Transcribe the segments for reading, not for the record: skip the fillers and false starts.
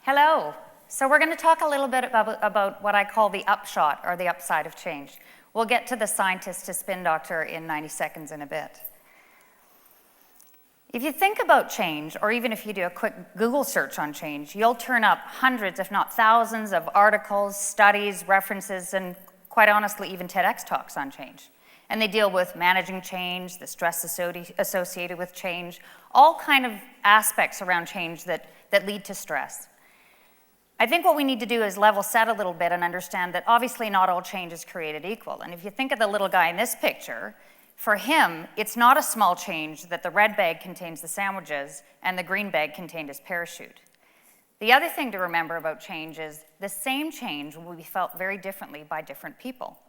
Hello. So we're going to talk a little bit about what I call the upshot, or the upside of change. We'll get to the scientist to spin doctor in 90 seconds in a bit. If you think about change, or even if you do a quick Google search on change, you'll turn up hundreds, if not thousands, of articles, studies, references, and quite honestly, even TEDx talks on change. And they deal with managing change, the stress associated with change, all kind of aspects around change that lead to stress. I think what we need to do is level set a little bit and understand that obviously not all change is created equal. And if you think of the little guy in this picture, for him, it's not a small change that the red bag contains the sandwiches and the green bag contained his parachute. The other thing to remember about change is the same change will be felt very differently by different people.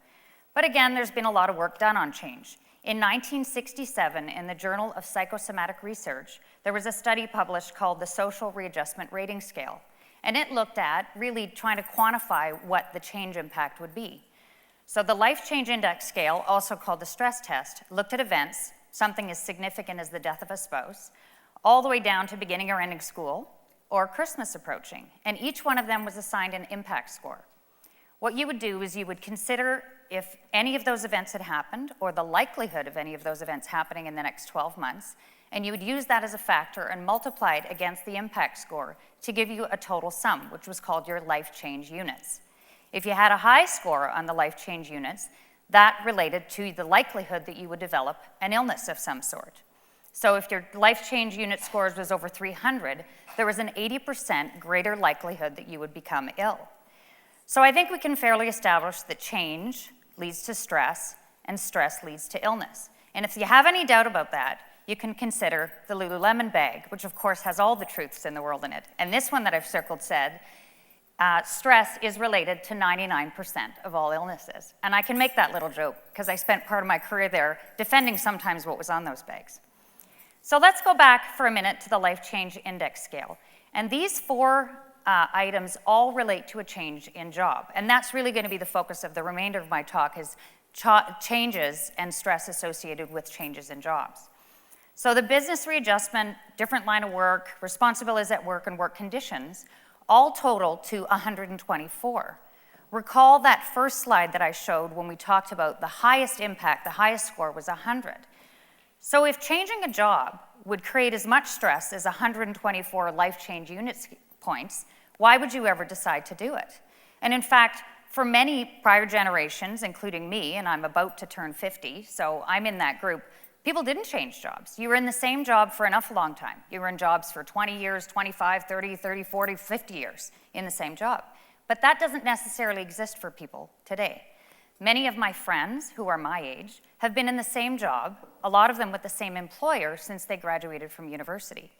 But again, there's been a lot of work done on change. In 1967, in the Journal of Psychosomatic Research, there was a study published called the Social Readjustment Rating Scale. And it looked at really trying to quantify what the change impact would be. So the Life Change Index scale, also called the stress test, looked at events, something as significant as the death of a spouse, all the way down to beginning or ending school, or Christmas approaching. And each one of them was assigned an impact score. What you would do is you would consider if any of those events had happened, or the likelihood of any of those events happening in the next 12 months, and you would use that as a factor and multiply it against the impact score to give you a total sum, which was called your life change units. If you had a high score on the life change units, that related to the likelihood that you would develop an illness of some sort. So if your life change unit scores was over 300, there was an 80% greater likelihood that you would become ill. So I think we can fairly establish that change leads to stress, and stress leads to illness. And if you have any doubt about that, you can consider the Lululemon bag, which of course has all the truths in the world in it. And this one that I've circled said, stress is related to 99% of all illnesses. And I can make that little joke because I spent part of my career there defending sometimes what was on those bags. So let's go back for a minute to the Life Change Index scale. And these four items all relate to a change in job. And that's really going to be the focus of the remainder of my talk, is changes and stress associated with changes in jobs. So the business readjustment, different line of work, responsibilities at work, and work conditions all total to 124. Recall that first slide that I showed when we talked about the highest impact, the highest score was 100. So if changing a job would create as much stress as 124 life change unit points, why would you ever decide to do it? And in fact, for many prior generations, including me, and I'm about to turn 50, so I'm in that group, people didn't change jobs. You were in the same job for enough long time. You were in jobs for 20 years, 25, 30, 40, 50 years in the same job. But that doesn't necessarily exist for people today. Many of my friends who are my age have been in the same job, a lot of them with the same employer, since they graduated from university.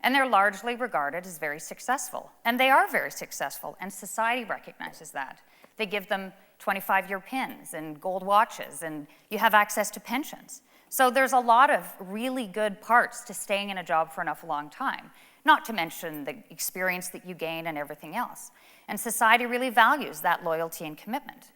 And they're largely regarded as very successful. And they are very successful, and society recognizes that. They give them 25-year pins and gold watches, and you have access to pensions. So there's a lot of really good parts to staying in a job for enough long time, not to mention the experience that you gain and everything else. And society really values that loyalty and commitment.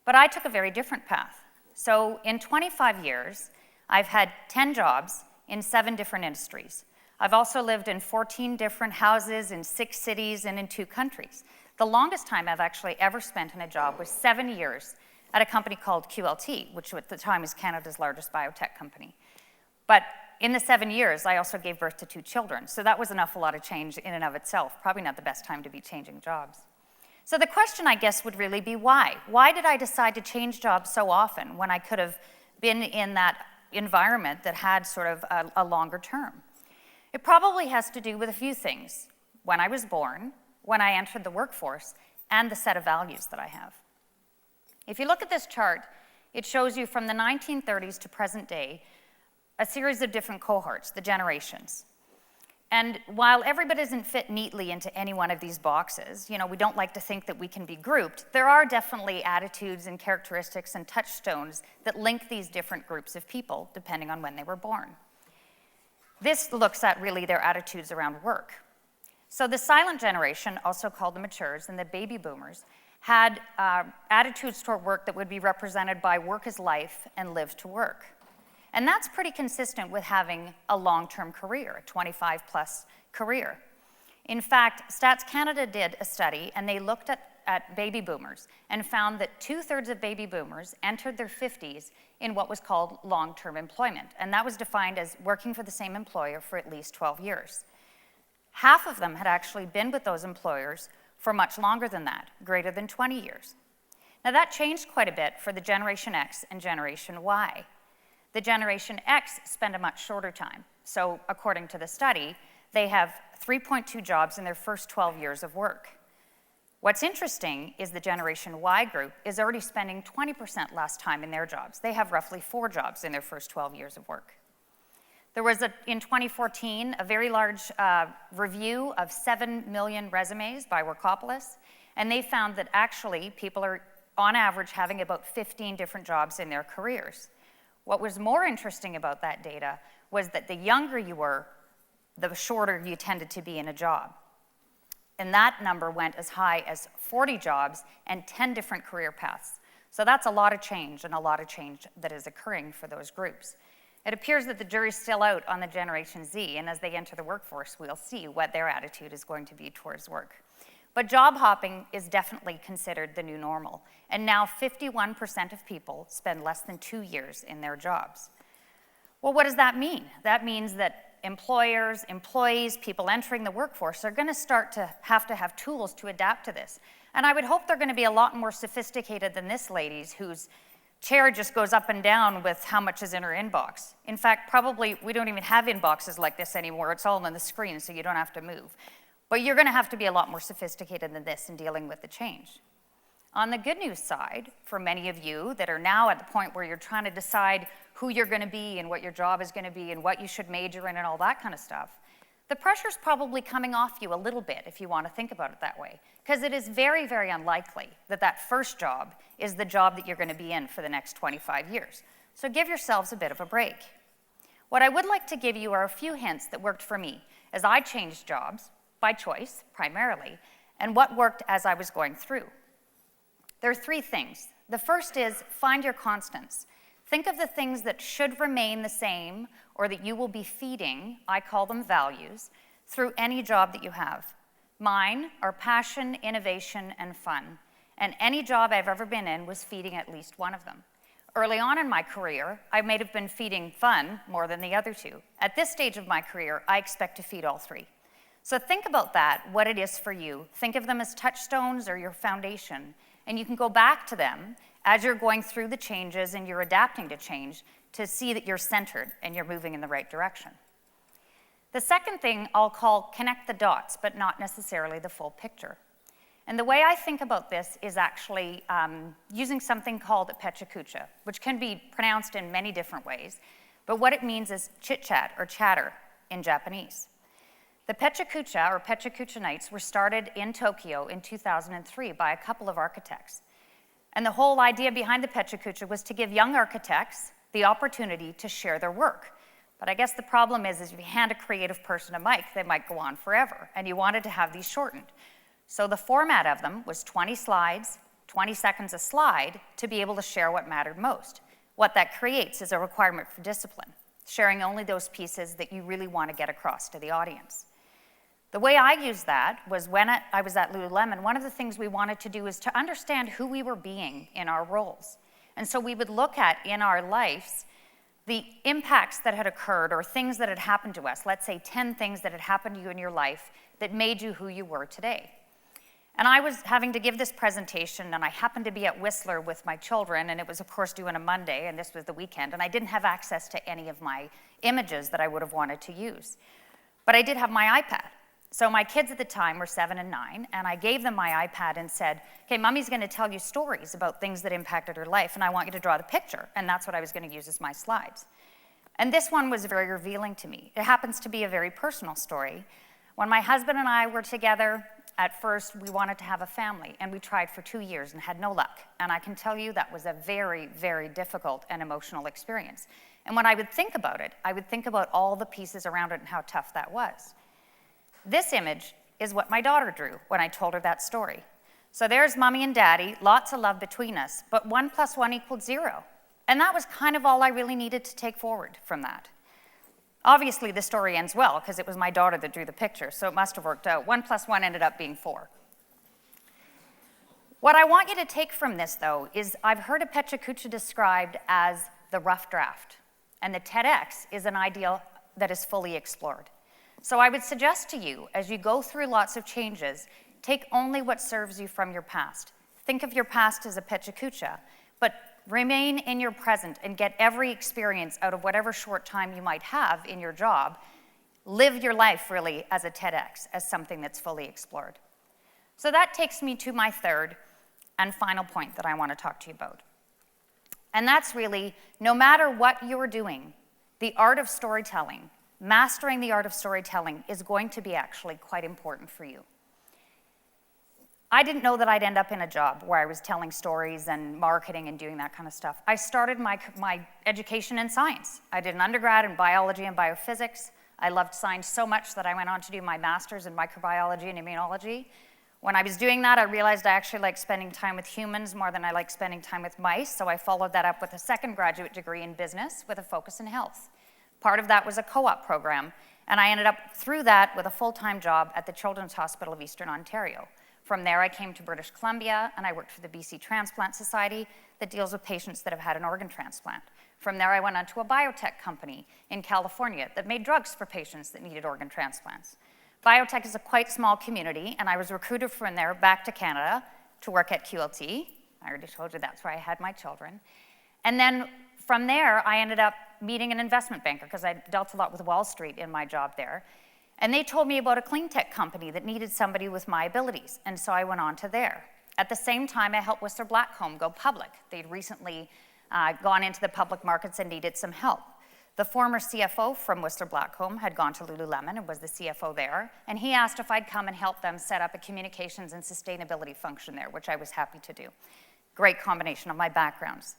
But I took a very different path. So in 25 years, I've had 10 jobs in 7 different industries. I've also lived in 14 different houses in 6 cities and in 2 countries. The longest time I've actually ever spent in a job was 7 years at a company called QLT, which at the time is Canada's largest biotech company. But in the 7 years, I also gave birth to 2 children, so that was an awful lot of change in and of itself. Probably not the best time to be changing jobs. So the question, I guess, would really be why? Why did I decide to change jobs so often when I could have been in that environment that had sort of a longer term? It probably has to do with a few things. When I was born, when I entered the workforce, and the set of values that I have. If you look at this chart, it shows you from the 1930s to present day, a series of different cohorts, the generations. And while everybody doesn't fit neatly into any one of these boxes, we don't like to think that we can be grouped, there are definitely attitudes and characteristics and touchstones that link these different groups of people, depending on when they were born. This looks at really their attitudes around work. So the silent generation, also called the matures, and the baby boomers, had attitudes toward work that would be represented by work is life and live to work. And that's pretty consistent with having a long-term career, a 25-plus career. In fact, Stats Canada did a study, and they looked at baby boomers and found that 2/3 of baby boomers entered their 50s in what was called long-term employment, and that was defined as working for the same employer for at least 12 years. Half of them had actually been with those employers for much longer than that, greater than 20 years. Now that changed quite a bit for the Generation X and Generation Y. The Generation X spend a much shorter time. So according to the study, they have 3.2 jobs in their first 12 years of work. What's interesting is the Generation Y group is already spending 20% less time in their jobs. They have roughly 4 jobs in their first 12 years of work. There was, in 2014, a very large review of 7 million resumes by Workopolis, and they found that actually people are, on average, having about 15 different jobs in their careers. What was more interesting about that data was that the younger you were, the shorter you tended to be in a job. And that number went as high as 40 jobs and 10 different career paths. So that's a lot of change, and a lot of change that is occurring for those groups. It appears that the jury's still out on the Generation Z, and as they enter the workforce, we'll see what their attitude is going to be towards work. But job hopping is definitely considered the new normal, and now 51% of people spend less than 2 years in their jobs. Well, what does that mean? That means that employers, employees, people entering the workforce are going to start to have tools to adapt to this. And I would hope they're going to be a lot more sophisticated than this lady's, whose chair just goes up and down with how much is in her inbox. In fact, probably we don't even have inboxes like this anymore. It's all on the screen, so you don't have to move. But you're going to have to be a lot more sophisticated than this in dealing with the change. On the good news side, for many of you that are now at the point where you're trying to decide who you're going to be and what your job is going to be and what you should major in and all that kind of stuff, the pressure's probably coming off you a little bit if you want to think about it that way, because it is very, very unlikely that that first job is the job that you're going to be in for the next 25 years. So give yourselves a bit of a break. What I would like to give you are a few hints that worked for me as I changed jobs, by choice primarily, and what worked as I was going through. There are 3 things. The first is find your constants. Think of the things that should remain the same or that you will be feeding, I call them values, through any job that you have. Mine are passion, innovation, and fun. And any job I've ever been in was feeding at least one of them. Early on in my career, I may have been feeding fun more than the other 2. At this stage of my career, I expect to feed all 3. So think about that, what it is for you. Think of them as touchstones or your foundation, and you can go back to them as you're going through the changes and you're adapting to change to see that you're centered and you're moving in the right direction. The second thing I'll call connect the dots, but not necessarily the full picture. And the way I think about this is actually using something called a Pecha Kucha, which can be pronounced in many different ways, but what it means is chit-chat or chatter in Japanese. The Pecha Kucha, or Pecha Kucha Nights, were started in Tokyo in 2003 by a couple of architects. And the whole idea behind the Pecha Kucha was to give young architects the opportunity to share their work. But I guess the problem is if you hand a creative person a mic, they might go on forever, and you wanted to have these shortened. So the format of them was 20 slides, 20 seconds a slide, to be able to share what mattered most. What that creates is a requirement for discipline, sharing only those pieces that you really want to get across to the audience. The way I used that was when I was at Lululemon, one of the things we wanted to do is to understand who we were being in our roles. And so we would look at, in our lives, the impacts that had occurred or things that had happened to us, let's say 10 things that had happened to you in your life that made you who you were today. And I was having to give this presentation, and I happened to be at Whistler with my children, and it was, of course, due on a Monday, and this was the weekend, and I didn't have access to any of my images that I would have wanted to use. But I did have my iPad. So my kids at the time were 7 and 9, and I gave them my iPad and said, okay, Mommy's going to tell you stories about things that impacted her life, and I want you to draw the picture. And that's what I was going to use as my slides. And this one was very revealing to me. It happens to be a very personal story. When my husband and I were together, at first we wanted to have a family, and we tried for 2 years and had no luck. And I can tell you that was a very, very difficult and emotional experience. And when I would think about it, I would think about all the pieces around it and how tough that was. This image is what my daughter drew when I told her that story. So there's Mommy and Daddy, lots of love between us, but 1 + 1 = 0. And that was kind of all I really needed to take forward from that. Obviously, the story ends well because it was my daughter that drew the picture, so it must have worked out. 1 + 1 ended up being 4. What I want you to take from this, though, is I've heard a Pecha Kucha described as the rough draft, and the TEDx is an ideal that is fully explored. So I would suggest to you, as you go through lots of changes, take only what serves you from your past. Think of your past as a Pecha Kucha, but remain in your present and get every experience out of whatever short time you might have in your job. Live your life, really, as a TEDx, as something that's fully explored. So that takes me to my third and final point that I want to talk to you about. And that's really, no matter what you're doing, the art of storytelling, mastering the art of storytelling is going to be actually quite important for you. I didn't know that I'd end up in a job where I was telling stories and marketing and doing that kind of stuff. I started my education in science. I did an undergrad in biology and biophysics. I loved science so much that I went on to do my master's in microbiology and immunology. When I was doing that, I realized I actually like spending time with humans more than I like spending time with mice, so I followed that up with a second graduate degree in business with a focus in health. Part of that was a co-op program, and I ended up through that with a full-time job at the Children's Hospital of Eastern Ontario. From there, I came to British Columbia, and I worked for the BC Transplant Society that deals with patients that have had an organ transplant. From there, I went on to a biotech company in California that made drugs for patients that needed organ transplants. Biotech is a quite small community, and I was recruited from there back to Canada to work at QLT. I already told you that's where I had my children. And then from there, I ended up meeting an investment banker because I dealt a lot with Wall Street in my job there. And they told me about a clean tech company that needed somebody with my abilities, and so I went on to there. At the same time, I helped Whistler Blackcomb go public. They'd recently gone into the public markets and needed some help. The former CFO from Whistler Blackcomb had gone to Lululemon and was the CFO there, and he asked if I'd come and help them set up a communications and sustainability function there, which I was happy to do. Great combination of my backgrounds.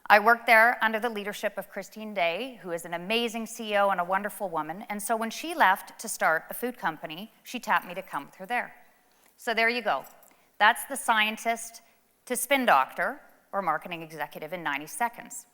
I worked there under the leadership of Christine Day, who is an amazing CEO and a wonderful woman, and so when she left to start a food company, she tapped me to come with her there. So there you go. That's the scientist to spin doctor or marketing executive in 90 seconds.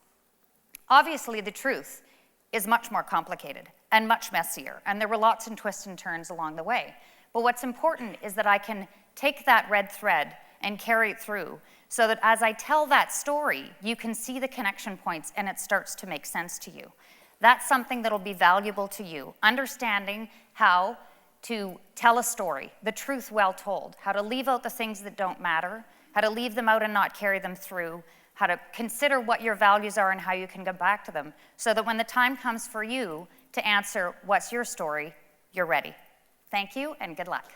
Obviously, the truth is much more complicated and much messier, and there were lots of twists and turns along the way. But what's important is that I can take that red thread and carry it through so that as I tell that story, you can see the connection points and it starts to make sense to you. That's something that'll be valuable to you, understanding how to tell a story, the truth well told, how to leave out the things that don't matter, how to leave them out and not carry them through, how to consider what your values are and how you can go back to them, so that when the time comes for you to answer what's your story, you're ready. Thank you and good luck.